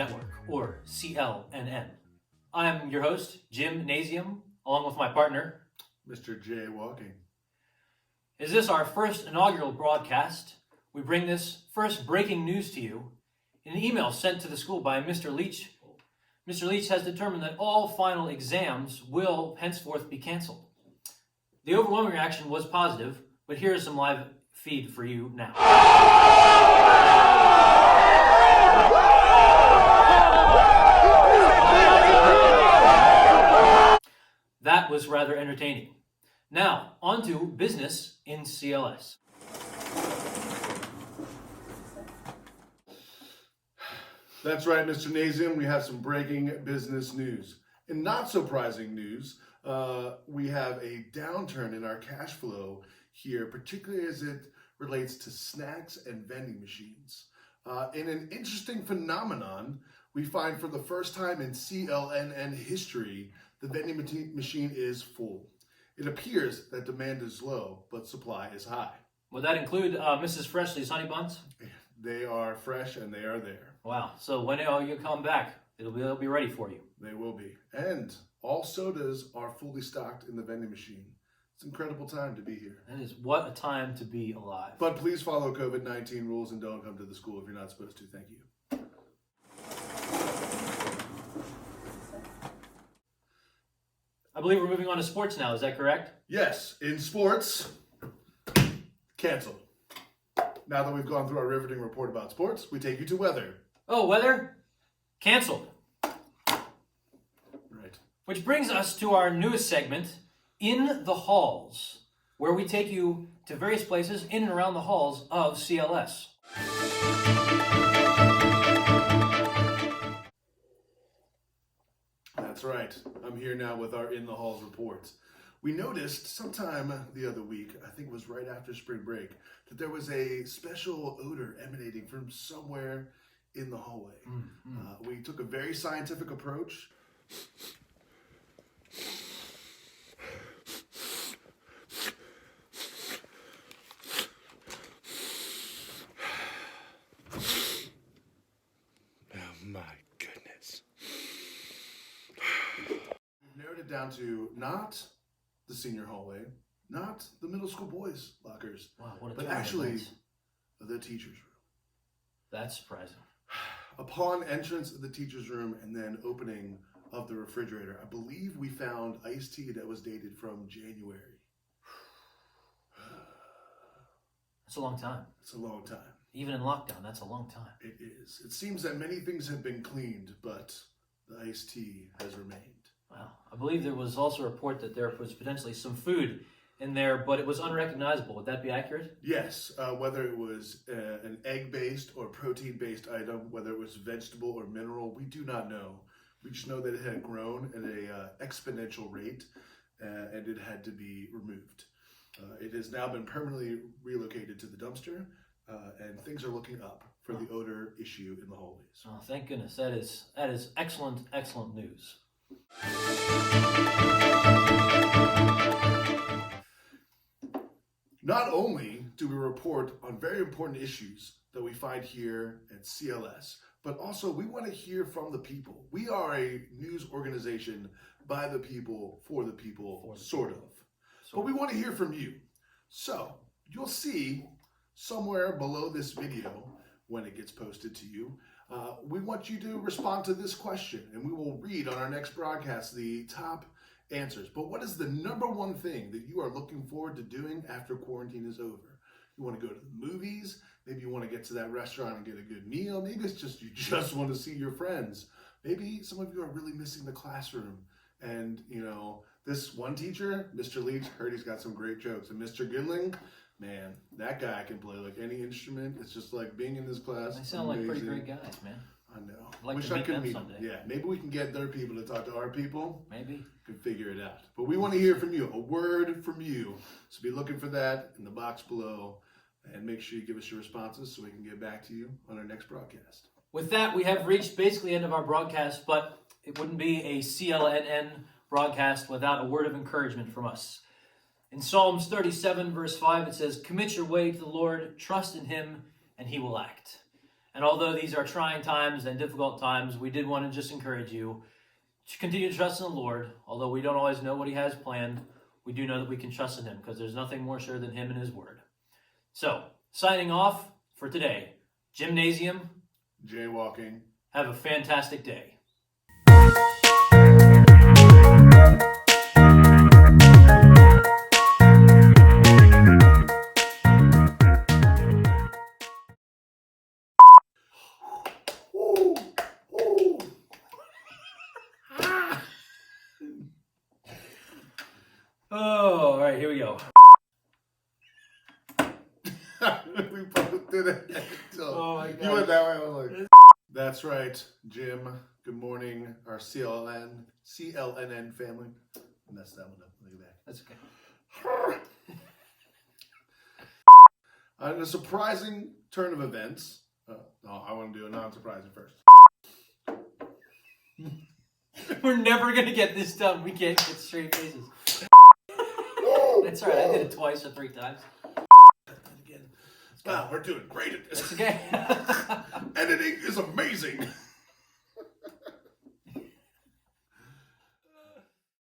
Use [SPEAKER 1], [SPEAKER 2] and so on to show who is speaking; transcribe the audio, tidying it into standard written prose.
[SPEAKER 1] Network, or CLNN. I'm your host, Jim Nasium, along with my partner,
[SPEAKER 2] Mr. J. Walking.
[SPEAKER 1] Is this our first inaugural broadcast? We bring this first breaking news to you in an email sent to the school by Mr. Leach. Mr. Leach has determined that all final exams will henceforth be canceled. The overwhelming reaction was positive, but here is some live feed for you now. That was rather entertaining. Now, on to business in CLS.
[SPEAKER 2] That's right, Mr. Nasium. We have some breaking business news. In not surprising news, we have a downturn in our cash flow here, particularly as it relates to snacks and vending machines. In an interesting phenomenon, we find for the first time in CLNN history, the vending machine is full. It appears that demand is low, but supply is high.
[SPEAKER 1] Would that include Mrs. Freshly's honey buns?
[SPEAKER 2] They are fresh and they are there.
[SPEAKER 1] Wow. So when you come back, they'll be ready for you.
[SPEAKER 2] They will be. And all sodas are fully stocked in the vending machine. It's an incredible time to be here.
[SPEAKER 1] That is what a time to be alive.
[SPEAKER 2] But please follow COVID-19 rules and don't come to the school if you're not supposed to. Thank you.
[SPEAKER 1] I believe we're moving on to sports now. Is that correct?
[SPEAKER 2] Yes, in sports, canceled. Now that we've gone through our riveting report about sports, we take you to weather.
[SPEAKER 1] Oh, weather? Canceled.
[SPEAKER 2] Right.
[SPEAKER 1] Which brings us to our newest segment, In the Halls, where we take you to various places in and around the halls of CLS.
[SPEAKER 2] That's right. I'm here now with our In the Halls reports. We noticed sometime the other week, I think it was right after spring break, that there was a special odor emanating from somewhere in the hallway. We took a very scientific approach. Oh my goodness. We've narrowed it down to not the senior hallway, not the middle school boys' lockers,
[SPEAKER 1] Wow, what a
[SPEAKER 2] but
[SPEAKER 1] turn of
[SPEAKER 2] actually
[SPEAKER 1] events.
[SPEAKER 2] the teacher's room.
[SPEAKER 1] That's surprising.
[SPEAKER 2] Upon entrance of the teacher's room and then opening of the refrigerator, I believe we found iced tea that was dated from January.
[SPEAKER 1] That's a long time.
[SPEAKER 2] It's a long time.
[SPEAKER 1] Even in lockdown, that's a long time.
[SPEAKER 2] It is. It seems that many things have been cleaned, but the iced tea has remained.
[SPEAKER 1] Wow. I believe there was also a report that there was potentially some food in there, but it was unrecognizable. Would that be accurate?
[SPEAKER 2] Yes, whether it was an egg-based or protein-based item, whether it was vegetable or mineral, we do not know. We just know that it had grown at an exponential rate, and it had to be removed. It has now been permanently relocated to the dumpster, and things are looking up for the odor issue in the hallways.
[SPEAKER 1] Oh, thank goodness. That is excellent, excellent news.
[SPEAKER 2] Not only do we report on very important issues that we find here at CLS, but also we want to hear from the people. We are a news organization by the people, for the people, sort of. But we want to hear from you. So you'll see somewhere below this video, when it gets posted to you, we want you to respond to this question, and we will read on our next broadcast the top answers. But what is the number one thing that you are looking forward to doing after quarantine is over? You want to go to the movies? Maybe you want to get to that restaurant and get a good meal. Maybe it's just you just want to see your friends. Maybe some of you are really missing the classroom. And, you know, this one teacher, Mr. Leach, heard he's got some great jokes. And Mr. Goodling, man, that guy can play like any instrument. It's just like being in this class.
[SPEAKER 1] They sound like pretty great guys, man.
[SPEAKER 2] I know.
[SPEAKER 1] I'd like
[SPEAKER 2] Wish
[SPEAKER 1] to
[SPEAKER 2] I
[SPEAKER 1] meet
[SPEAKER 2] could
[SPEAKER 1] them
[SPEAKER 2] meet
[SPEAKER 1] someday.
[SPEAKER 2] them. Yeah, maybe we can get their people to talk to our people.
[SPEAKER 1] Maybe.
[SPEAKER 2] Can figure it out. But we want to hear from you, a word from you. So be looking for that in the box below, and make sure you give us your responses so we can get back to you on our next broadcast.
[SPEAKER 1] With that, we have reached basically the end of our broadcast, but it wouldn't be a CLNN broadcast without a word of encouragement from us. In Psalms 37, verse 5, it says, "Commit your way to the Lord, trust in him, and he will act." And although these are trying times and difficult times, we did want to just encourage you to continue to trust in the Lord. Although we don't always know what he has planned, we do know that we can trust in him because there's nothing more sure than him and his word. So, signing off for today, Gymnasium,
[SPEAKER 2] Jaywalking.
[SPEAKER 1] have a fantastic day.
[SPEAKER 2] Ooh, ooh.
[SPEAKER 1] Oh, all right, here we go.
[SPEAKER 2] We both did it.
[SPEAKER 1] Oh my
[SPEAKER 2] You
[SPEAKER 1] God.
[SPEAKER 2] went that way. I was like, that's right, Jim. Good morning, our CLNN family. I messed that one up. Look at that.
[SPEAKER 1] That's okay.
[SPEAKER 2] In a surprising turn of events, no, I want to do a non-surprising first.
[SPEAKER 1] We're never going to get this done. We can't get straight faces. That's all right. I did it twice or 3 times.
[SPEAKER 2] Again. Wow, we're doing great at this.
[SPEAKER 1] That's okay.
[SPEAKER 2] Editing is amazing.